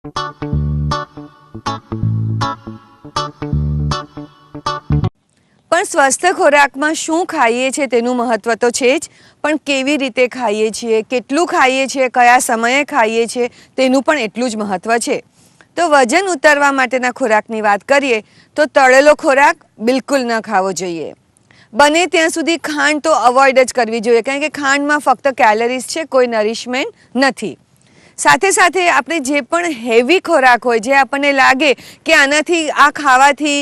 પણ સ્વસ્થ ખોરાકમાં શું ખાઈએ છીએ તેનું મહત્વ તો છે જ, પણ કેવી રીતે ખાઈએ છીએ, કેટલું ખાઈએ છીએ, કયા સમયે ખાઈએ છીએ તેનું પણ એટલું જ મહત્વ છે. તો વજન ઉતારવા માટેના ખોરાકની વાત કરીએ તો તળેલો ખોરાક બિલકુલ ન ખાવો જોઈએ. બને ત્યાં સુધી ખાંડ તો અવોઇડ જ કરવી જોઈએ, કારણ કે ખાંડમાં ફક્ત કેલરીઝ છે, કોઈ નરિશમેન્ટ નથી. સાથે સાથે આપણે જે પણ હેવી ખોરાક હોય, જે આપણને લાગે કે આનાથી આ ખાવાથી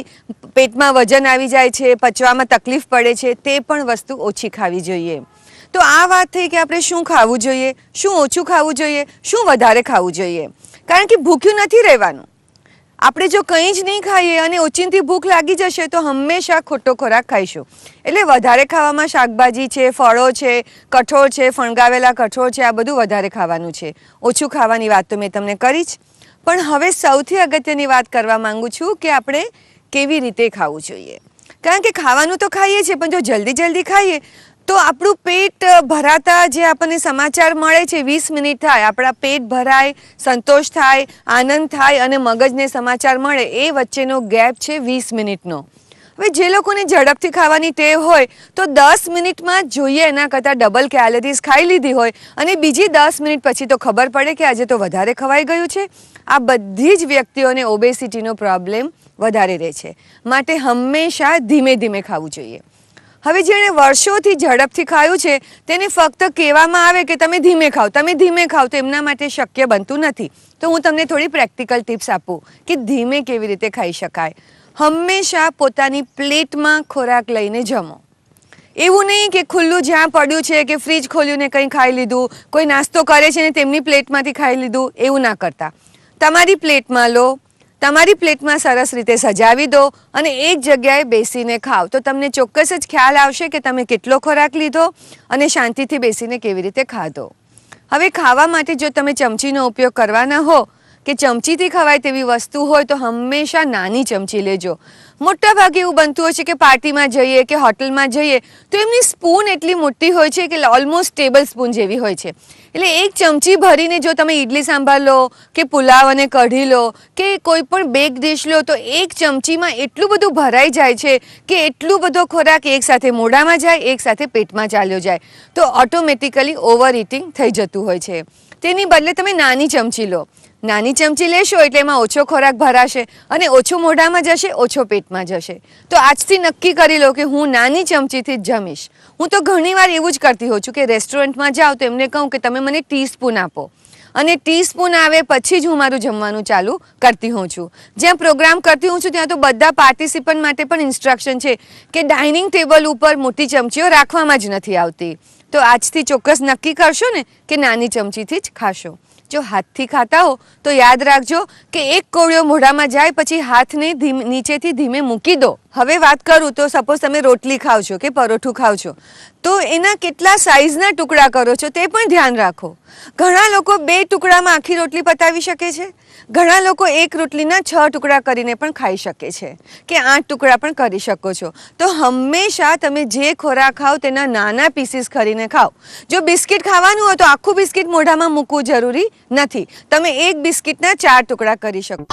પેટમાં વજન આવી જાય છે, પચવામાં તકલીફ પડે છે, તે પણ વસ્તુ ઓછી ખાવી જોઈએ. તો આ વાત થઈ કે આપણે શું ખાવું જોઈએ, શું ઓછું ખાવું જોઈએ, શું વધારે ખાવું જોઈએ. કારણ કે ભૂખ્યું નથી રહેવાનું. આપણે જો કંઈ જ નહીં ખાઈએ અને ઓચિંતી ભૂખ લાગી જશે તો હંમેશા ખોટો ખોરાક ખાઈશું. એટલે વધારે ખાવામાં શાકભાજી છે, ફળો છે, કઠોળ છે, ફણગાવેલા કઠોળ છે, આ બધું વધારે ખાવાનું છે. ઓછું ખાવાની વાત તો મેં તમને કરી જ. પણ હવે સૌથી અગત્યની વાત કરવા માંગુ છું કે આપણે કેવી રીતે ખાવું જોઈએ. કારણ કે ખાવાનું તો ખાઈએ છીએ, પણ જો જલ્દી ખાઈએ તો આપણું પેટ ભરાતા જે આપણને સમાચાર મળે છે, 20 મિનિટ થાય આપણા પેટ ભરાય, સંતોષ થાય, આનંદ થાય અને મગજને સમાચાર મળે, એ વચ્ચેનો ગેપ છે 20 મિનિટનો. હવે જે લોકોને ઝડપથી ખાવાની ટેવ હોય તો 10 મિનિટમાં જ જોઈએ એના કરતાં ડબલ કેલરીઝ ખાઈ લીધી હોય અને બીજી 10 મિનિટ પછી તો ખબર પડે કે આજે તો વધારે ખવાઈ ગયું છે. આ બધી જ વ્યક્તિઓને ઓબેસિટીનો પ્રોબ્લેમ વધારે રહે છે. માટે હંમેશા ધીમે ધીમે ખાવું જોઈએ. હવે જેણે વર્ષોથી ઝડપથી ખાયું છે તેને ફક્ત કહેવામાં આવે કે તમે ધીમે ખાઓ, તમે ધીમે ખાઓ, તો એમના માટે શક્ય બનતું નથી. તો હું તમને થોડી પ્રેક્ટિકલ ટિપ્સ આપું કે ધીમે કેવી રીતે ખાઈ શકાય. હંમેશા પોતાની પ્લેટમાં ખોરાક લઈને જમો. એવું નહીં કે ખુલ્લું જ્યાં પડ્યું છે કે ફ્રીજ ખોલ્યું ને કંઈ ખાઈ લીધું, કોઈ નાસ્તો કરે છે ને તેમની પ્લેટમાંથી ખાઈ લીધું, એવું ના કરતા. તમારી પ્લેટમાં લો, તમારી પ્લેટમાં સરસ રીતે સજાવી દો અને એક જગ્યાએ બેસીને ખાઓ. તો તમને ચોક્કસ જ ખ્યાલ આવશે કે તમે કેટલો ખોરાક લીધો અને શાંતિથી બેસીને કેવી રીતે ખાધો. હવે ખાવા માટે જો તમે ચમચીનો ઉપયોગ કરવાના હો કે ચમચીથી ખવાય તેવી વસ્તુ હોય તો હંમેશા નાની ચમચી લેજો. મોટા ભાગે એવું બનતું હોય છે કે પાર્ટીમાં જઈએ કે હોટલમાં જઈએ તો એમની સ્પૂન એટલી મોટી હોય છે કે ઓલમોસ્ટ ટેબલ સ્પૂન જેવી હોય છે. એટલે એક ચમચી ભરીને જો તમે ઇડલી સાંભાર લો કે પુલાવ અને કઢી લો કે કોઈ પણ બેક ડિશ લો તો એક ચમચીમાં એટલું બધું ભરાઈ જાય છે કે એટલું બધો ખોરાક એકસાથે મોઢામાં જાય, એકસાથે પેટમાં ચાલ્યો જાય, તો ઓટોમેટિકલી ઓવર ઇટિંગ થઈ જતું હોય છે. તેની બદલે તમે નાની ચમચી લો. નાની ચમચી લેશો એટલે એમાં ઓછો ખોરાક ભરાશે અને ઓછો મોઢામાં જશે, ઓછો પેટમાં જશે. તો આજથી નક્કી કરી લો કે હું નાની ચમચીથી જ જમીશ. હું તો ઘણીવાર એવું જ કરતી હોઉં છું કે રેસ્ટોરન્ટમાં જાઉં તો એમને કહું કે તમે મને ટીસ્પૂન આપો અને ટીસ્પૂન આવે પછી જ હું મારું જમવાનું ચાલુ કરતી હોઉં છું. જ્યાં પ્રોગ્રામ કરતી હોઉં છું ત્યાં તો બધા પાર્ટિસિપન્ટ માટે પણ ઇન્સ્ટ્રક્શન છે કે ડાઇનિંગ ટેબલ ઉપર મોટી ચમચીઓ રાખવામાં જ નથી આવતી. તો આજથી ચોક્કસ નક્કી કરશો ને કે નાની ચમચીથી જ ખાશો. જો હાથથી ખાતા હો તો યાદ રાખજો કે એક કોળિયો મોઢામાં જાય પછી હાથને નીચેથી ધીમે મૂકી દો. હવે વાત કરું તો સપોઝ તમે રોટલી ખાવ છો કે પરોઠું ખાવ છો તો એના કેટલા સાઇઝના ટુકડા કરો છો તે પણ ધ્યાન રાખો. ઘણા લોકો 2 ટુકડામાં આખી રોટલી પતાવી શકે છે, ઘણા લોકો એક રોટલીના 6 ટુકડા કરીને પણ ખાઈ શકે છે કે 8 ટુકડા પણ કરી શકો છો. તો હંમેશા તમે જે ખોરાક ખાઓ તેના નાના પીસીસ કરીને ખાઓ. જો બિસ્કિટ ખાવાનું હોય તો આખું બિસ્કિટ મોઢામાં મૂકવું જરૂરી નથી. તમે એક બિસ્કિટના 4 ટુકડા કરી શકો.